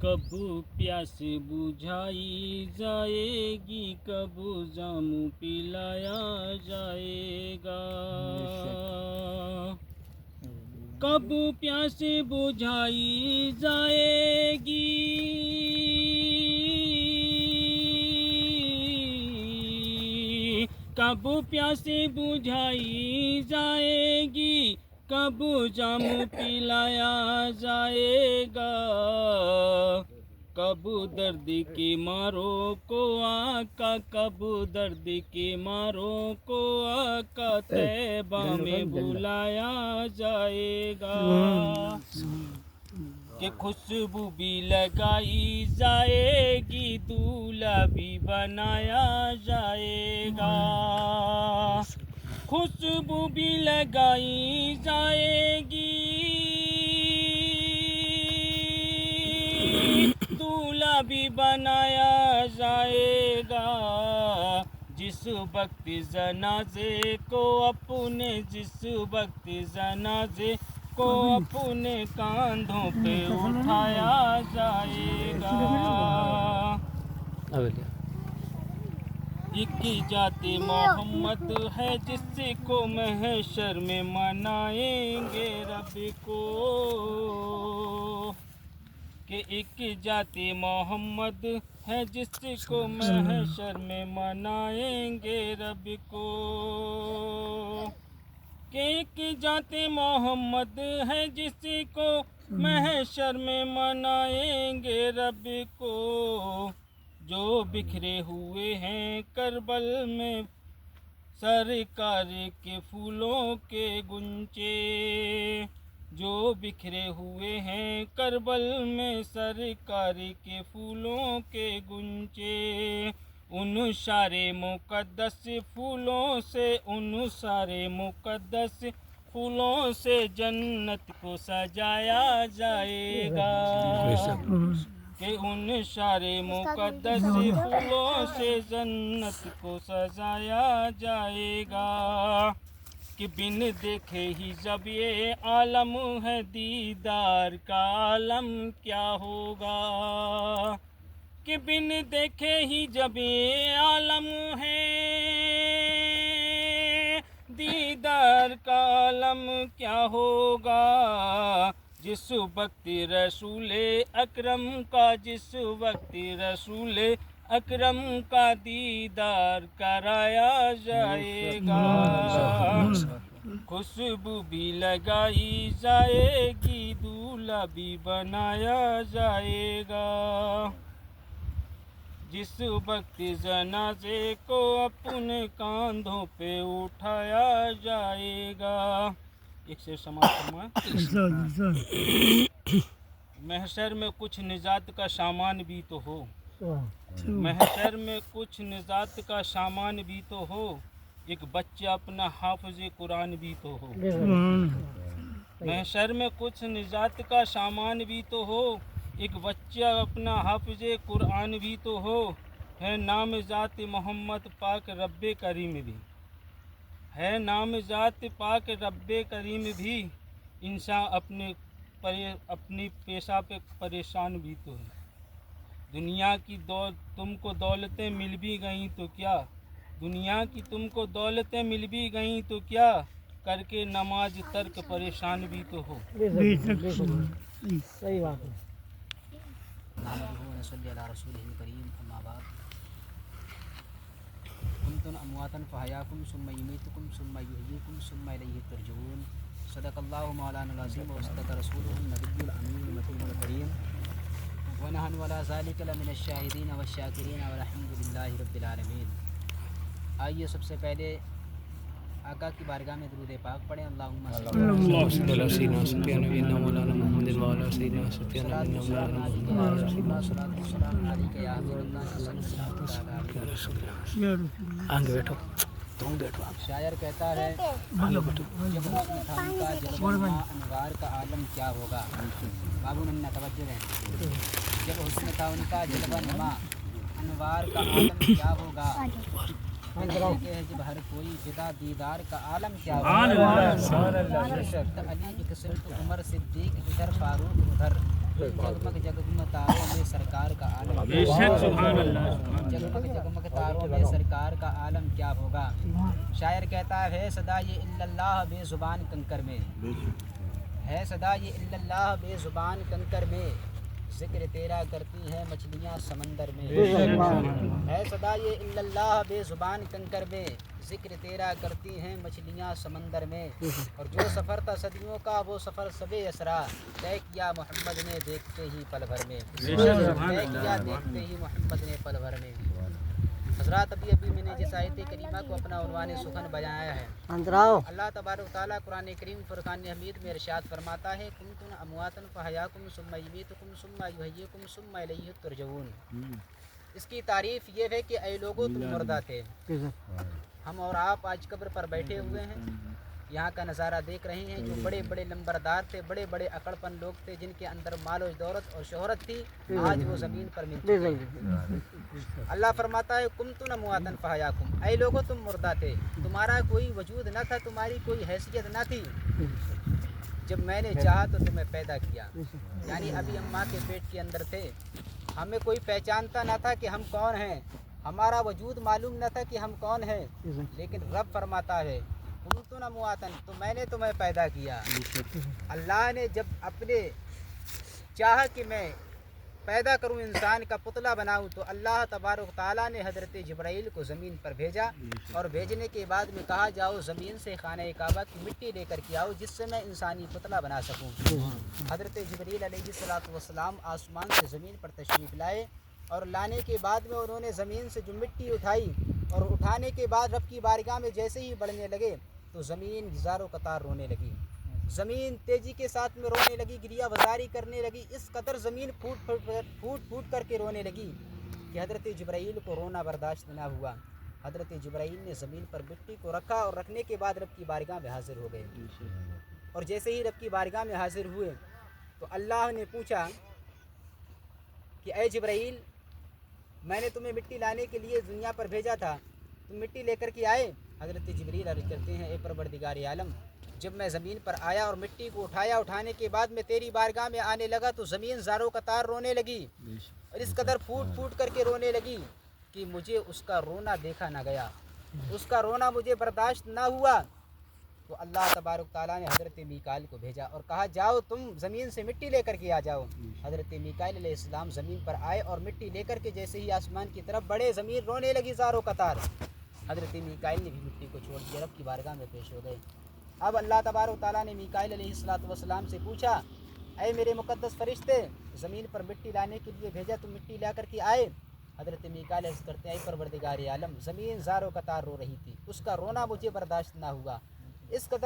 کب پیاس بجھائی جائے گی، کب جام پلایا جائے گا، کب پیاس بجھائی جائے گی، کب پیاس بجھائی جائے گی، کب جام پلایا جائے گا، کب درد کے ماروں کو آقا، کب درد کے ماروں کو آقا طیبہ میں بلایا جائے گا، کہ خوشبو بھی لگائی جائے گی، دولہا بھی بنایا جائے گا، خوشبو بھی لگائی جائے گی، دولہا بھی بنایا جائے گا، جس وقت جنازے کو اپنے، جس وقت جنازے کو اپنے کاندھوں پہ اٹھایا جائے گا، ایک ذات محمد ہے جس کو محشر میں منائیں گے رب کو، کہ ایک ذات محمد ہے جس کو محشر میں منائیں گے رب کو، کہ ایک ذات محمد ہے جس کو محشر میں منائیں گے رب کو، جو بکھرے ہوئے ہیں کربل میں سرکار کے پھولوں کے گنچے، جو بکھرے ہوئے ہیں کربل میں سرکار کے پھولوں کے گنچے، ان سارے مقدس پھولوں سے، ان سارے مقدس پھولوں سے جنت کو سجایا جائے گا، کہ ان سارے مقدس پھولوں سے جنت کو سجایا جائے گا، کہ بن دیکھے ہی جب یہ عالم ہے دیدار کا عالم کیا ہوگا، کہ بن دیکھے ہی جب یہ عالم ہے دیدار کا عالم کیا ہوگا، جس وقت رسول اکرم کا، جس وقت رسول اکرم کا دیدار کرایا جائے گا، خوشبو بھی لگائی جائے گی، دولہا بھی بنایا جائے گا، جس وقت جنازے کو اپنے کاندھوں پہ اٹھایا جائے گا۔ ایک سے سماعت فرمائیں۔ محشر میں کچھ نجات کا سامان بھی تو ہو، محشر میں کچھ نجات کا سامان بھی تو ہو، ایک بچہ اپنا حافظ قرآن بھی تو ہو، محشر میں کچھ نجات کا سامان بھی تو ہو، ایک بچہ اپنا حافظ قرآن بھی تو ہو، ہے نام ذات محمد پاک رب کریم بھی، ہے نام ذات پاک رب کریم بھی، انسان اپنی پیشہ پہ پریشان بھی تو ہے، دنیا کی تم کو دولتیں مل بھی گئیں تو کیا، دنیا کی تم کو دولتیں مل بھی گئیں تو کیا، کر کے نماز ترک پریشان بھی تو ہو۔ صحیح بات ہے۔ صلی اللہ رسول کریم، اما بعد، کنتم امواتا فاحیاکم ثم یمیتکم ثم یحییکم ثم الیہ ترجعون، صدق اللہ مولانا العظیم وصدق رسولہ النبی الامین المکین الکریم، ونحن علی ذلک لمن الشاہدین والشاکرین والحمد للہ رب العالمین۔ آئیے سب سے پہلے آقا کی بارگاہ میں درود پاک پڑھیں۔ اللہم صلی علی سیدنا سیدنا مولانا محمد وعلی سیدنا سیدنا مولانا آگے بیٹھو، تم بیٹھو۔ شاعر کہتا ہے، جب حسن تھا ان کا جلوہ نما، انوار کا عالم کیا ہوگا۔ بابو ننا توجہ دیں۔ جب حسن تھا ان کا جلوہ نما، انوار کا عالم کیا ہوگا، جب ہر کوئی فدا دیدار کا عالم کیا ہوگا۔ علی ایک سمت عمر صدیق ادھر، فاروق ادھر، जगमग जगमग तारों में सरकार का आलम बेशक सुभान अल्लाह जगमग जगमग तारों में सरकार का आलम क्या होगा। शायर कहता है सदा ये इल्लल्लाह बेजुबान कंकर में, है सदा ये इल्लल्लाह बेजुबान कंकर में, जिक्र तेरा करती हैं मछलियाँ समंदर में। है सदा ये इल्लल्लाह बेजुबान कंकर में, जिक्र तेरा करती हैं मछलियाँ समंदर में। और जो सफ़र था सदियों का वो सफ़र सबे असरा, तय किया मोहम्मद ने देखते ही पल भर में, तय किया देखते ही मोहम्मद ने पल भर में। हज़रात अभी मैंने जिस आयत करीमा को अपना उन्वान सुखन बजाया है, अल्लाह तबारक ताला कुरान करीम फुरकान हमीद में इरशाद फरमाता है कुंतुम अमवातन फहयाकुम सुम्मा युमीतुकुम सुम्मा युहय्यिकुम सुम्मा इलैहि तुरजऊन। इसकी तारीफ़ ये है कि ऐ लोगों तुम मुर्दा थे, हम और आप आज कब्र पर बैठे हुए हैं, यहाँ का नज़ारा देख रहे हैं। जो बड़े बड़े नंबरदार थे, बड़े बड़े अकड़पन लोग थे, जिनके अंदर मालो दौलत और शोहरत थी, आज वो ज़मीन पर मिल चुके हैं। अल्लाह फरमाता है कुंतुम अमवातन फहयाकुम, ऐ लोगों तुम मुर्दा थे, तुम्हारा कोई वजूद न था, तुम्हारी कोई हैसियत न थी, जब मैंने चाहा तो तुम्हें पैदा किया। यानी अभी हम माँ के पेट के अंदर थे, हमें कोई पहचानता न था कि हम कौन हैं, हमारा वजूद मालूम न था कि हम कौन हैं, लेकिन रब फरमाता है कुंतुम अमवातन, तो मैंने तुम्हें पैदा किया। अल्लाह ने जब अपने चाहा कि मैं पैदा करूं, इंसान का पुतला बनाऊं, तो अल्लाह तबारक ताला ने हज़रत जिब्राइल को ज़मीन पर भेजा और भेजने के बाद में कहा जाओ ज़मीन से खाने काबा की मिट्टी लेकर के आओ, जिससे मैं इंसानी पुतला बना सकूं। हज़रत जिब्राइल अलैहिस्सलातु वस्सलाम आसमान से ज़मीन पर तशरीफ़ लाए और लाने के बाद में उन्होंने ज़मीन से जो मिट्टी उठाई और उठाने के बाद रब की बारगाह में जैसे ही बढ़ने लगे तो ज़मीन ज़ारो कतार रोने लगी, ज़मीन तेज़ी के साथ में रोने लगी, गिरिया बजारी करने लगी। इस कदर ज़मीन फूट करके रोने लगी कि हज़रत जिब्राइल को रोना बर्दाश्त ना हुआ। हज़रत जिब्राइल ने ज़मीन पर मिट्टी को रखा और रखने के बाद रब की बारगाह में हाज़िर हो गए। और जैसे ही रब की बारगाह में हाज़िर हुए तो अल्लाह ने पूछा कि ऐ जिब्राइल, मैंने तुम्हें मिट्टी लाने के लिए दुनिया पर भेजा था, तुम मिट्टी लेकर के आए। हज़रत जिब्रील अर्ज़ करते हैं ए परवरदिगार आलम, जब मैं ज़मीन पर आया और मिट्टी को उठाया, उठाने के बाद मैं तेरी बारगाह में आने लगा तो ज़मीन ज़ारो कतार रोने लगी और इस कदर फूट करके रोने लगी कि मुझे उसका रोना देखा ना गया, उसका रोना मुझे बर्दाश्त ना हुआ। तो अल्लाह तबारक ताला ने हज़रत मीकाइल को भेजा और कहा जाओ तुम ज़मीन से मिट्टी लेकर के आ जाओ। हज़रत मीकाइल अलैहिस्सलाम ज़मीन पर आए और मिट्टी लेकर के जैसे ही आसमान की तरफ बढ़े, ज़मीन रोने लगी ज़ारो कतार। हज़रत मीकाइल ने भी मिट्टी को छोड़ दिया, रब की बारगाह में पेश हो गए। अब अल्लाह तबारक ताला ने मीकाइल अलैहिस्सलातु वस्सलाम से पूछा ऐ मेरे मुक़द्दस फरिश्ते, ज़मीन पर मिट्टी लाने के लिए भेजा, तुम मिट्टी ला कर के आए। हज़रत मीकाइल अर्ज़ करते हैं परवरदिगार आलम, ज़मीन ज़ारो कतार रो रही थी, उसका रोना मुझे बर्दाश्त ना हुआ, इस कदर